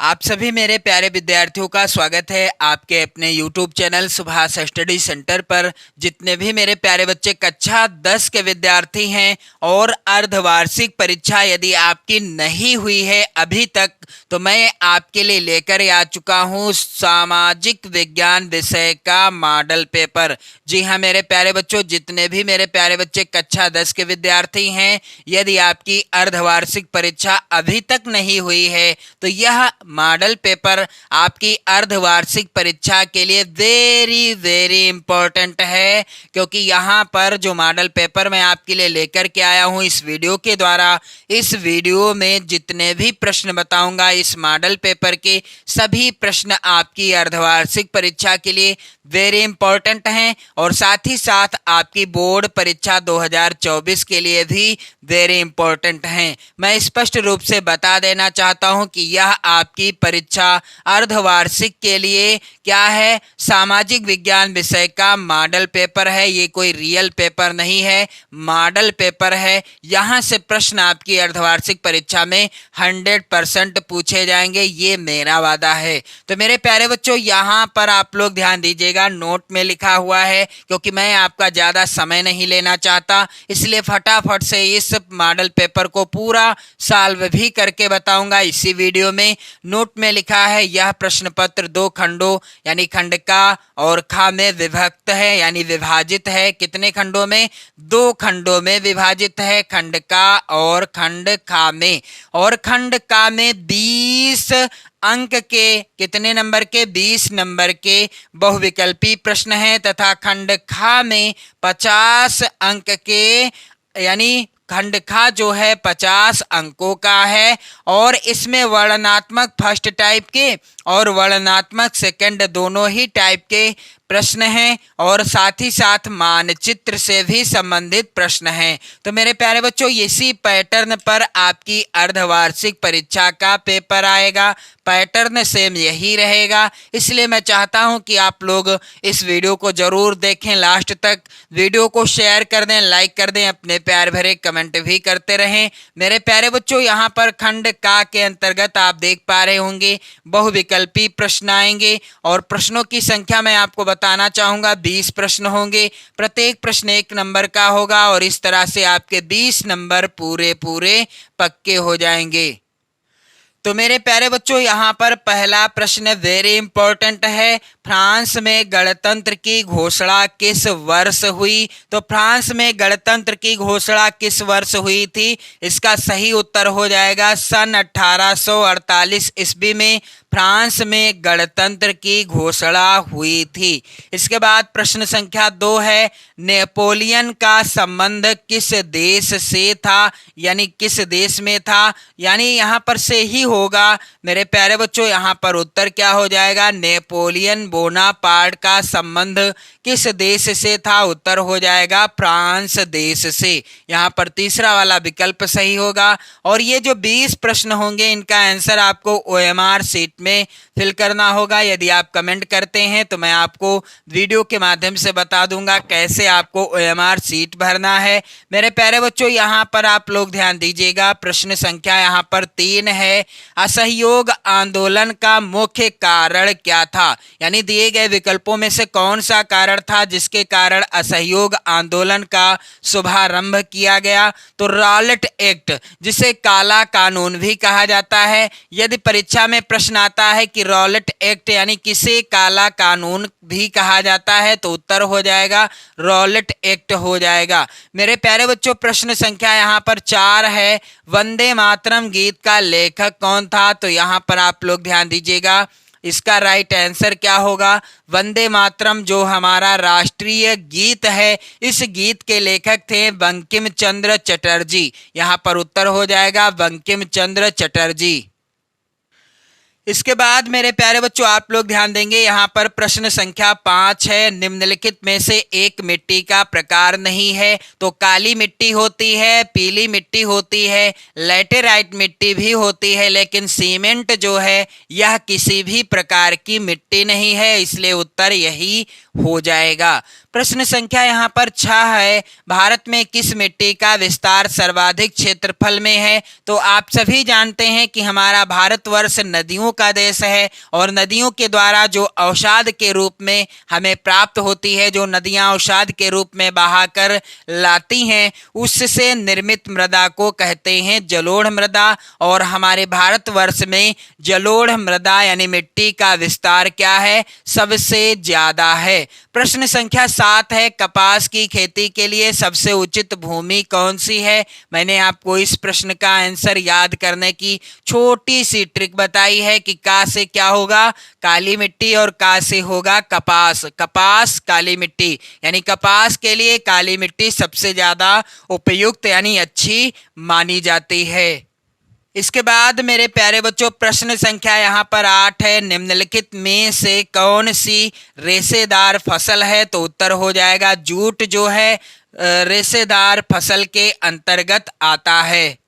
आप सभी मेरे प्यारे विद्यार्थियों का स्वागत है आपके अपने YouTube channel Subhash study centre पर। जितने भी मेरे प्यारे बच्चे कक्षा 10 के विद्यार्थी हैं और अर्धवार्षिक परीक्षा यदि आपकी नहीं हुई है अभी तक, तो मैं आपके लिए लेकर आ चुका हूं सामाजिक विज्ञान विषय का मॉडल पेपर। जी हाँ मेरे प्यारे बच्चों, जितने भी मेरे प्यारे बच्चे कक्षा 10 के विद्यार्थी हैं, यदि आपकी अर्धवार्षिक परीक्षा अभी तक नहीं हुई है तो यह मॉडल पेपर आपकी अर्धवार्षिक परीक्षा के लिए वेरी वेरी इंपॉर्टेंट है, क्योंकि यहाँ पर जो मॉडल पेपर मैं आपके लिए लेकर के आया हूँ इस वीडियो के द्वारा, इस वीडियो में जितने भी प्रश्न बताऊंगा इस मॉडल पेपर के सभी प्रश्न आपकी अर्धवार्षिक परीक्षा के लिए वेरी इंपॉर्टेंट हैं और साथ ही साथ आपकी बोर्ड परीक्षा 2024 के लिए भी वेरी इंपॉर्टेंट हैं। मैं स्पष्ट रूप से बता देना चाहता हूं कि यह आपकी परीक्षा अर्धवार्षिक के लिए क्या है, सामाजिक विज्ञान विषय का मॉडल पेपर है। ये कोई रियल पेपर नहीं है, मॉडल पेपर है। यहाँ से प्रश्न आपकी अर्धवार्षिक परीक्षा में 100% पूछे जाएंगे, ये मेरा वादा है। तो मेरे प्यारे बच्चों यहाँ पर आप लोग ध्यान दीजिएगा, नोट में लिखा हुआ है, क्योंकि मैं आपका ज़्यादा समय नहीं लेना चाहता, इसलिए फटाफट से इस मॉडल पेपर को पूरा सॉल्व भी करके बताऊंगा इसी वीडियो में। नोट में लिखा है यह प्रश्न पत्र 2 खंडों यानी खंड का और खा में विभक्त है, यानी विभाजित है। कितने खंडों में? 2 खंडों में विभाजित है, खंड का और खंड खा में। और खंड का में 20 अंक के, कितने नंबर के? 20 नंबर के बहुविकल्पी प्रश्न हैं तथा खंड खा में 50 अंक के, यानी खंड खा जो है 50 अंकों का है और इसमें वर्णनात्मक फर्स्ट टाइप के और वर्णनात्मक सेकंड दोनों ही टाइप के प्रश्न हैं और साथ ही साथ मानचित्र से भी संबंधित प्रश्न हैं। तो मेरे प्यारे बच्चों इसी पैटर्न पर आपकी अर्धवार्षिक परीक्षा का पेपर आएगा, पैटर्न सेम यही रहेगा। इसलिए मैं चाहता हूं कि आप लोग इस वीडियो को जरूर देखें लास्ट तक, वीडियो को शेयर कर दें, लाइक कर दें, अपने प्यार भरे कमेंट भी करते रहें। मेरे प्यारे बच्चों यहाँ पर खंड का के अंतर्गत आप देख पा रहे होंगे बहुविकल्पी प्रश्न आएंगे और प्रश्नों की संख्या मैं आपको बताना चाहूंगा 20 प्रश्न होंगे, प्रत्येक प्रश्न 1 नंबर का होगा और इस तरह से आपके 20 नंबर पूरे पूरे पक्के हो जाएंगे। तो मेरे प्यारे बच्चों यहाँ पर पहला प्रश्न वेरी इंपॉर्टेंट है, फ्रांस में गणतंत्र की घोषणा किस वर्ष हुई? तो फ्रांस में गणतंत्र की घोषणा किस वर्ष हुई थी? इसका सही उत्तर हो जाएगा सन 1848 ईस्वी में फ्रांस में गणतंत्र की घोषणा हुई थी। इसके बाद प्रश्न संख्या 2 है, नेपोलियन का संबंध किस देश से था, यानी किस देश में था, यानी यहाँ पर से ही होगा। मेरे प्यारे बच्चों यहाँ पर उत्तर क्या हो जाएगा? नेपोलियन बोनापार्ट का संबंध किस देश से था? उत्तर हो जाएगा फ्रांस देश से। यहाँ पर तीसरा वाला विकल्प सही होगा। और ये जो 20 प्रश्न होंगे इनका आंसर आपको OMR शीट में फिल करना होगा। यदि आप कमेंट करते हैं तो मैं आपको वीडियो के माध्यम से बता दूंगा कैसे आपको OMR शीट भरना है। मेरे प्यारे बच्चों यहाँ पर आप लोग ध्यान दीजिएगा, प्रश्न संख्या यहाँ पर 3 है, असहयोग आंदोलन का मुख्य कारण क्या था? यानी दिए गए विकल्पों में से कौन सा कारण था जिसके कारण असहयोग आंदोलन का शुभारंभ किया गया? तो रॉलेट एक्ट, जिसे काला कानून भी कहा जाता है। यदि परीक्षा में प्रश्न आता है कि रॉलेट एक्ट यानी किसे काला कानून भी कहा जाता है, तो उत्तर हो जाएगा रॉलेट एक्ट हो जाएगा। मेरे प्यारे बच्चों प्रश्न संख्या यहाँ पर 4 है, वंदे मातरम गीत का लेखक कौन था? तो यहाँ पर आप लोग ध्यान दीजिएगा, इसका राइट आंसर क्या होगा? वंदे मातरम जो हमारा राष्ट्रीय गीत है, इस गीत के लेखक थे बंकिम चंद्र चटर्जी। यहाँ पर उत्तर हो जाएगा बंकिम चंद्र चटर्जी। इसके बाद मेरे प्यारे बच्चों आप लोग ध्यान देंगे, यहाँ पर प्रश्न संख्या 5 है, निम्नलिखित में से एक मिट्टी का प्रकार नहीं है। तो काली मिट्टी होती है, पीली मिट्टी होती है, लैटेराइट मिट्टी भी होती है, लेकिन सीमेंट जो है यह किसी भी प्रकार की मिट्टी नहीं है, इसलिए उत्तर यही हो जाएगा। प्रश्न संख्या यहाँ पर 6 है, भारत में किस मिट्टी का विस्तार सर्वाधिक क्षेत्रफल में है? तो आप सभी जानते हैं कि हमारा भारतवर्ष नदियों का देश है और नदियों के द्वारा जो अवसाद के रूप में हमें प्राप्त होती है, जो नदियां अवसाद के रूप में बहाकर लाती हैं, उससे निर्मित मृदा को कहते हैं जलोढ़ मृदा। और हमारे भारतवर्ष में जलोढ़ मृदा यानी मिट्टी का विस्तार क्या है, सबसे ज्यादा है। प्रश्न संख्या 7 है, कपास की खेती के लिए सबसे उचित भूमि कौन सी है। मैंने आपको इस प्रश्न का आंसर याद करने की छोटी सी ट्रिक बताई है कि का से क्या होगा, काली मिट्टी, और का से होगा कपास। कपास काली मिट्टी, यानी कपास के लिए काली मिट्टी सबसे ज्यादा उपयुक्त यानी अच्छी मानी जाती है। इसके बाद मेरे प्यारे बच्चों प्रश्न संख्या यहाँ पर 8 है, निम्नलिखित में से कौन सी रेशेदार फसल है। तो उत्तर हो जाएगा जूट, जो है रेशेदार फसल के अंतर्गत आता है।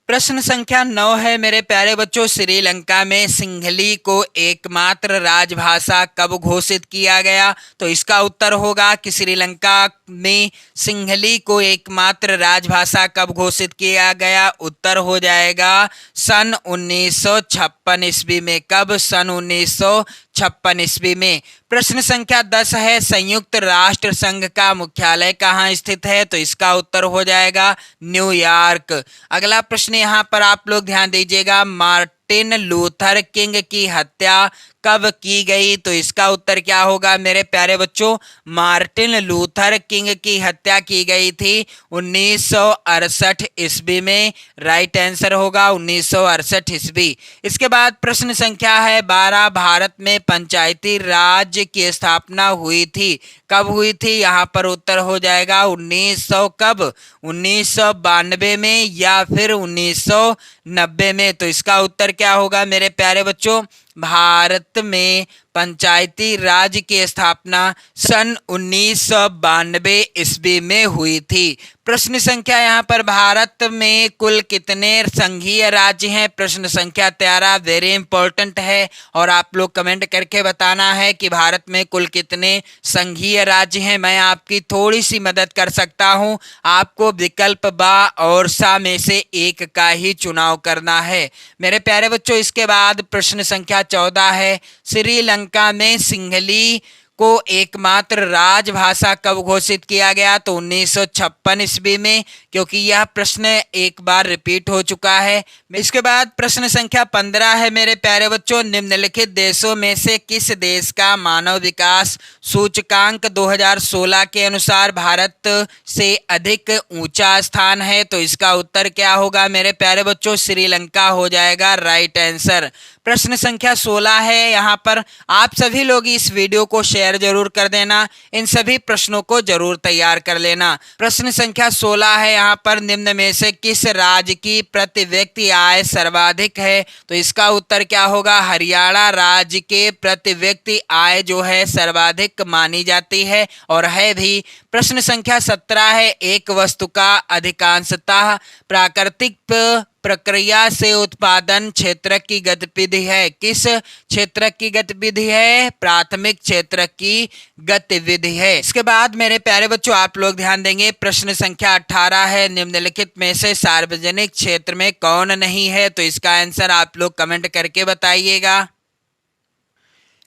प्रश्न संख्या 9 है मेरे प्यारे बच्चों, श्रीलंका में सिंहली को एकमात्र राजभाषा कब घोषित किया गया। तो इसका उत्तर होगा कि श्रीलंका में सिंहली को एकमात्र राजभाषा कब घोषित किया गया। उत्तर हो जाएगा सन 1956 ईस्वी में। कब? सन 1956 ईस्वी में। प्रश्न संख्या 10 है, संयुक्त राष्ट्र संघ का मुख्यालय कहाँ स्थित है। तो इसका उत्तर हो जाएगा न्यूयॉर्क। अगला प्रश्न यहाँ पर आप लोग ध्यान दीजिएगा, मार्टिन लूथर किंग की हत्या कब की गई। तो इसका उत्तर क्या होगा मेरे प्यारे बच्चों, मार्टिन लूथर किंग की हत्या की गई थी 1968 ईस्वी में। राइट आंसर होगा 1968 ईस्वी। इसके बाद प्रश्न संख्या है 12, भारत में पंचायती राज की स्थापना हुई थी। कब हुई थी? यहाँ पर उत्तर हो जाएगा 1900 कब? 1992 में या फिर 1990 में। तो इसका उत्तर क्या होगा मेरे प्यारे बच्चों, भारत में पंचायती राज की स्थापना सन 1992 ईस्वी में हुई थी। प्रश्न संख्या यहाँ पर, भारत में कुल कितने संघीय राज्य हैं। प्रश्न संख्या 13 वेरी इंपॉर्टेंट है और आप लोग कमेंट करके बताना है कि भारत में कुल कितने संघीय राज्य हैं। मैं आपकी थोड़ी सी मदद कर सकता हूं, आपको विकल्प बा और सा में से एक का ही चुनाव करना है मेरे प्यारे बच्चों। इसके बाद प्रश्न संख्या 14 है, श्रीलंका में सिंहली को एकमात्र राजभाषा कब घोषित किया गया। तो 1956 ईस्वी में, क्योंकि यह प्रश्न एक बार रिपीट हो चुका है। इसके बाद प्रश्न संख्या 15 है मेरे प्यारे बच्चों, निम्नलिखित देशों में से किस देश का मानव विकास सूचकांक 2016 के अनुसार भारत से अधिक ऊंचा स्थान है। तो इसका उत्तर क्या होगा मेरे प्यारे बच्चों, श्रीलंका हो जाएगा राइट आंसर। प्रश्न संख्या 16 है, यहाँ पर आप सभी लोग इस वीडियो को शेयर जरूर कर देना, इन सभी प्रश्नों को जरूर तैयार कर लेना। प्रश्न संख्या 16 है, यहाँ पर निम्न में से किस राज्य की प्रति व्यक्ति आय सर्वाधिक है। तो इसका उत्तर क्या होगा, हरियाणा राज्य के प्रति व्यक्ति आय जो है सर्वाधिक मानी जाती है और है भी। प्रश्न संख्या 17 है, एक वस्तु का अधिकांशतः प्राकृतिक प्रक्रिया से उत्पादन क्षेत्र की गतिविधि है। किस क्षेत्र की गतिविधि है? प्राथमिक क्षेत्र की गतिविधि है। इसके बाद मेरे प्यारे बच्चों आप लोग ध्यान देंगे, प्रश्न संख्या 18 है, निम्नलिखित में से सार्वजनिक क्षेत्र में कौन नहीं है। तो इसका आंसर आप लोग कमेंट करके बताइएगा।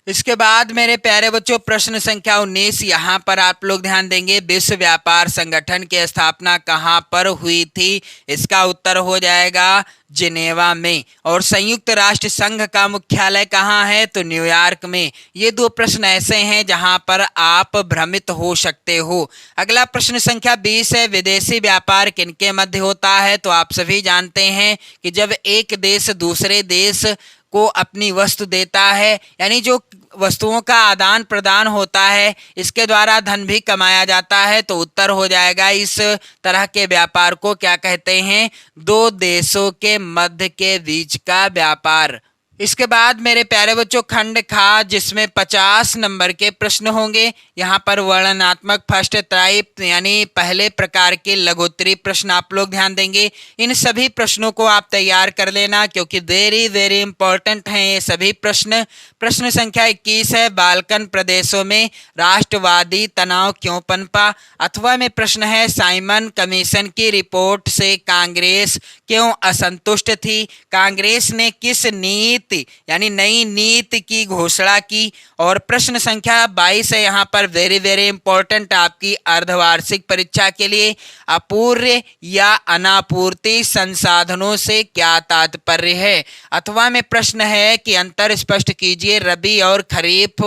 इसके बाद मेरे प्यारे बच्चों प्रश्न संख्या 19, यहाँ पर आप लोग ध्यान देंगे, विश्व व्यापार संगठन की स्थापना कहाँ पर हुई थी। इसका उत्तर हो जाएगा जिनेवा में। और संयुक्त राष्ट्र संघ का मुख्यालय कहाँ है। तो न्यूयॉर्क में। ये दो प्रश्न ऐसे हैं जहाँ पर आप भ्रमित हो सकते हो। अगला प्रश्न संख्या 20 है, विदेशी व्यापार किनके मध्य होता है। तो आप सभी जानते हैं कि जब एक देश दूसरे देश को अपनी वस्तु देता है, यानी जो वस्तुओं का आदान प्रदान होता है, इसके द्वारा धन भी कमाया जाता है। तो उत्तर हो जाएगा इस तरह के व्यापार को क्या कहते हैं, दो देशों के मध्य के बीच का व्यापार। इसके बाद मेरे प्यारे बच्चों खंड खा, जिसमें 50 नंबर के प्रश्न होंगे। यहाँ पर वर्णनात्मक फर्स्ट टाइप यानी पहले प्रकार के लघुत्तरी प्रश्न आप लोग ध्यान देंगे। इन सभी प्रश्नों को आप तैयार कर लेना, क्योंकि वेरी वेरी इंपॉर्टेंट हैं ये सभी प्रश्न। प्रश्न संख्या 21 है, बाल्कन प्रदेशों में राष्ट्रवादी तनाव क्यों पनपा। अथवा में प्रश्न है, साइमन कमीशन की रिपोर्ट से कांग्रेस क्यों असंतुष्ट थी। कांग्रेस ने किस नीति यानी नई नीति की घोषणा की। और प्रश्न संख्या 22 है, यहाँ पर वेरी वेरी इंपॉर्टेंट आपकी अर्धवार्षिक परीक्षा के लिए, अपूर्य या अनापूर्ति संसाधनों से क्या तात्पर्य है। अथवा में प्रश्न है कि अंतर स्पष्ट कीजिए रबी और खरीफ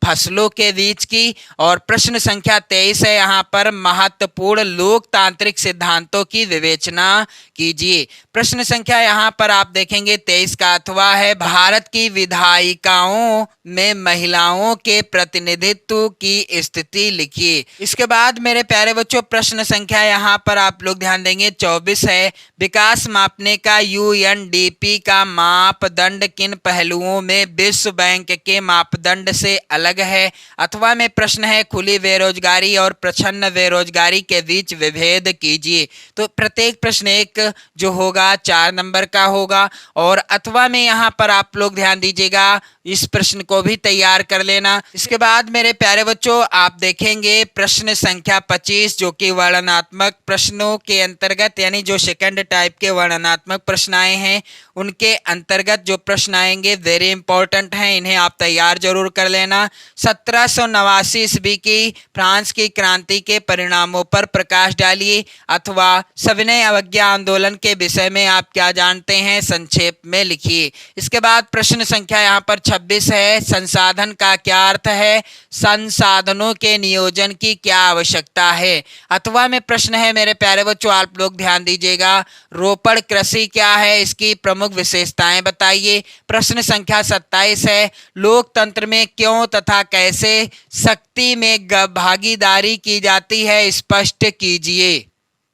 फसलों के बीच की। और प्रश्न संख्या 23 है, यहाँ पर महत्वपूर्ण लोकतांत्रिक सिद्धांतों की विवेचना कीजिए। प्रश्न संख्या यहाँ पर आप देखेंगे 23 का अथवा है, भारत की विधायिकाओं में महिलाओं के प्रतिनिधित्व की स्थिति लिखिए। इसके बाद मेरे प्यारे बच्चों प्रश्न संख्या यहाँ पर आप लोग ध्यान देंगे 24 है, विकास मापने का यूएनडीपी का मापदंड किन पहलुओं में विश्व बैंक के मापदंड से अलग है। अथवा में प्रश्न है, खुली बेरोजगारी और प्रच्छन्न बेरोजगारी के बीच विभेद कीजिए। तो प्रत्येक प्रश्न एक जो होगा 4 नंबर का होगा। और अथवा में यहाँ पर आप लोग ध्यान दीजिएगा, इस प्रश्न को भी तैयार कर लेना। इसके बाद मेरे प्यारे बच्चों आप देखेंगे प्रश्न संख्या 25, जो कि वर्णनात्मक प्रश्नों के अंतर्गत यानी जो सेकंड टाइप के वर्णनात्मक प्रश्न आए हैं उनके अंतर्गत जो प्रश्न आएंगे वेरी इंपॉर्टेंट हैं, इन्हें आप तैयार जरूर कर लेना। 1789 ईस्वी की फ्रांस की क्रांति के परिणामों पर प्रकाश डालिए। अथवा सविनय अवज्ञा आंदोलन के विषय में आप क्या जानते हैं, संक्षेप में लिखिए। इसके बाद प्रश्न संख्या यहाँ पर 26 है, संसाधन का क्या अर्थ है, संसाधनों के नियोजन की क्या आवश्यकता है। अथवा में प्रश्न है मेरे प्यारे बच्चों आप लोग ध्यान दीजिएगा, रोपड़ कृषि क्या है, इसकी प्रमुख विशेषताएं बताइए। प्रश्न संख्या 27 है, लोकतंत्र में क्यों तथा कैसे शक्ति में भागीदारी की जाती है, स्पष्ट कीजिए।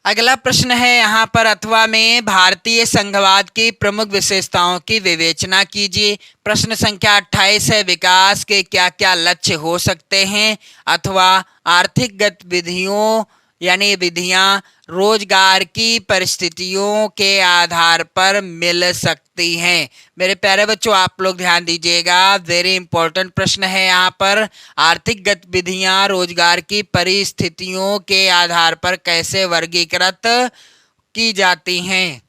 अगला प्रश्न है यहाँ पर अथवा में भारतीय संघवाद की प्रमुख विशेषताओं की विवेचना कीजिए। प्रश्न संख्या 28 है, विकास के क्या क्या लक्ष्य हो सकते हैं। अथवा आर्थिक गतिविधियों यानी विधियां रोजगार की परिस्थितियों के आधार पर मिल सकती हैं। मेरे प्यारे बच्चों आप लोग ध्यान दीजिएगा, वेरी इंपॉर्टेंट प्रश्न है यहाँ पर, आर्थिक गतिविधियां रोजगार की परिस्थितियों के आधार पर कैसे वर्गीकृत की जाती हैं।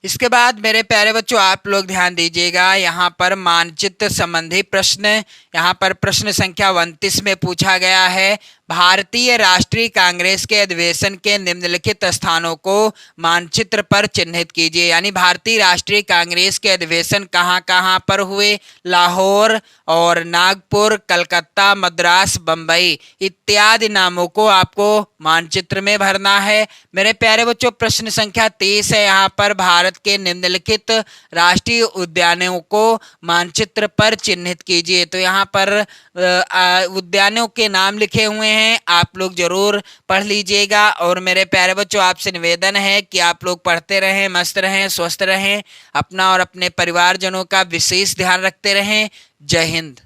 इसके बाद मेरे प्यारे बच्चों आप लोग ध्यान दीजिएगा, यहाँ पर मानचित्र संबंधी प्रश्न, यहाँ पर प्रश्न संख्या 29 में पूछा गया है, भारतीय राष्ट्रीय कांग्रेस के अधिवेशन के निम्नलिखित स्थानों को मानचित्र पर चिन्हित कीजिए। यानी भारतीय राष्ट्रीय कांग्रेस के अधिवेशन कहाँ कहाँ पर हुए, लाहौर और नागपुर, कलकत्ता, मद्रास, बम्बई इत्यादि नामों को आपको मानचित्र में भरना है। मेरे प्यारे बच्चों प्रश्न संख्या 30 है, यहाँ पर भारत के निम्नलिखित राष्ट्रीय उद्यानों को मानचित्र पर चिन्हित कीजिए। तो यहाँ पर उद्यानों के नाम लिखे हुए हैं, आप लोग जरूर पढ़ लीजिएगा। और मेरे प्यारे बच्चों आपसे निवेदन है कि आप लोग पढ़ते रहें, मस्त रहें, स्वस्थ रहें, अपना और अपने परिवारजनों का विशेष ध्यान रखते रहें। जय हिंद।